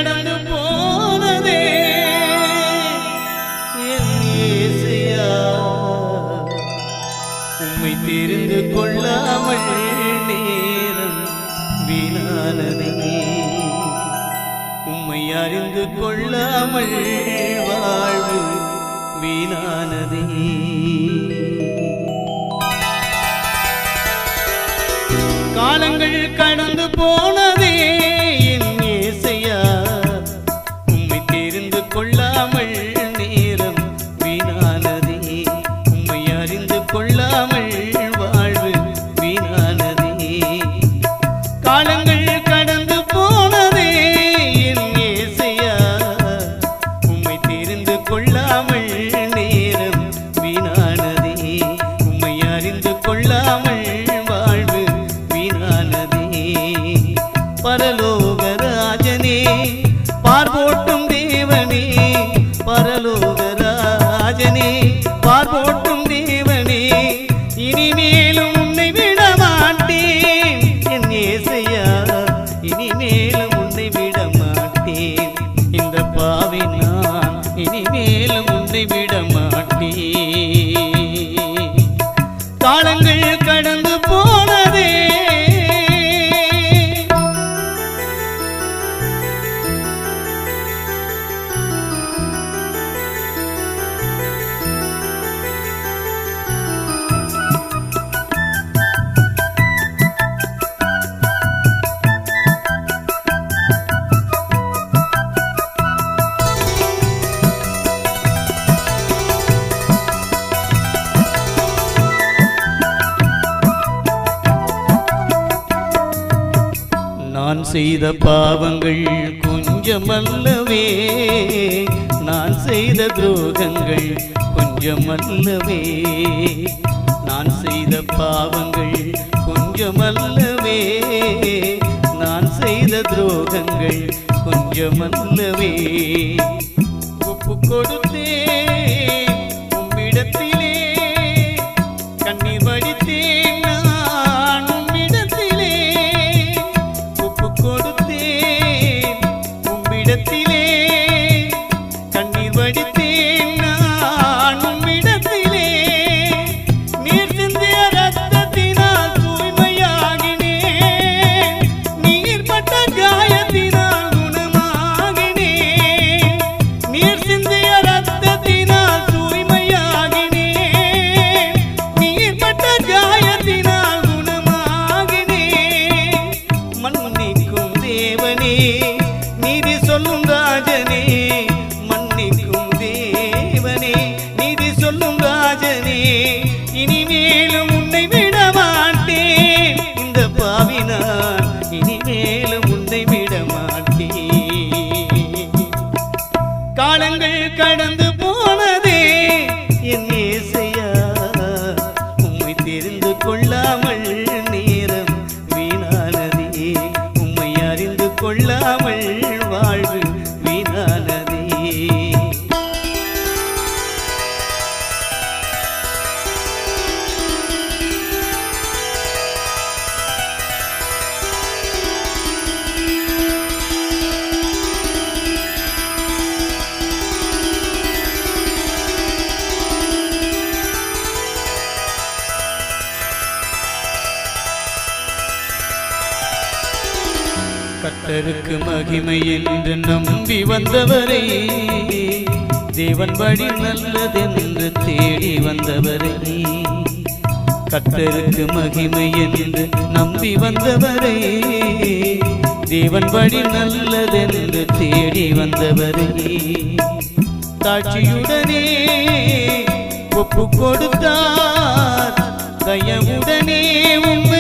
கடந்து போனதே என் இயேசுயா, உம்மை தெரிந்து கொள்ளாமல் நேரம் வீணானதே, உம்மை அறிந்து கொள்ளாமல் வாழ்வு வீணானதே. காலங்கள் கடந்து போனதே என் இயேசுயா, உம்மை தெரிந்து கொள்ளாமல் நேரம் வீணானதே, உம்மை அறிந்து கொள்ளாமல் வாழ்வு வீணானதே. காலங்கள் கடந்து போனதே என் இயேசுயா, உம்மை தெரிந்து கொள்ளாமல் நேரம் வீணானதே, உம்மை அறிந்து கொள்ளாமல் வாழ்வு வீணானதே. பரலோக ராஜனே, பார்போட்டும் தேவனே, பரலோக ராஜனே, பார்போட்டும் தேவனே, இனிமேலும் உன்னை விட மாட்டேன் என் இயேசுயா, இனிமேலும் உன்னை விட மாட்டேன். இந்த பாவி நான் இனிமேலும் உன்னை விட மாட்டேன். காலங்கள் கடந்து போனதே. நான் செய்த பாவங்கள் கொஞ்சமல்லவே, நான் செய்த துரோகங்கள் கொஞ்சமல்லவே, நான் செய்த பாவங்கள் கொஞ்சமல்லவே, நான் செய்த துரோகங்கள் கொஞ்சமல்லவே. ஒப்பு கொடுத்தேன் உம்மிடத்திலே, கண்ணீர் வடித்தேன் நான் உம்மிடத்திலே, ஒப்பு கொடுத்தேன் உம்மிடத்திலே, கண்ணீர் வடித்தேன் நான் உம்மிடத்திலே. நீர் சிந்திய ரத்தத்தினால் தூய்மையாகினேன், நீர் பட்ட காயத்தினால் குணமாகினேன். நீர் சிந்திய ரத்தத்தினால் தூய்மையாகினேன், நீர் பட்ட காயத்தினால் குணமாகினேன். மன்னிக்கும் தேவனே, நீதி சொல்லும் ராஜனே, மன்னிக்கும் தேவனே, நீதி சொல்லும் ராஜனே, இனிமேலும் உன்னை விட மாட்டேன். இந்த பாவி நான் இனிமேலும் உன்னை விட மாட்டேன். காலங்கள் கடந்து போனதே என் இயேசுயா, உம்மை தெரிந்து கொள்ளாமல் நேரம் வீணானதே, உம்மை அறிந்து கொள்ளாமல் வாழ்வு வீணானதே. கர்த்தருக்கு மகிமை என்று நம்பி வந்தவரை, தேவன் வழி நல்லதென்று தேடி வந்தவரை, கர்த்தருக்கு மகிமை என்று நம்பி வந்தவரை, தேவன் வழி நல்லதென்று தேடி வந்தவரை, தாட்சியுடனே ஒப்பு கொடுத்தார், தயவுடனே உம்மை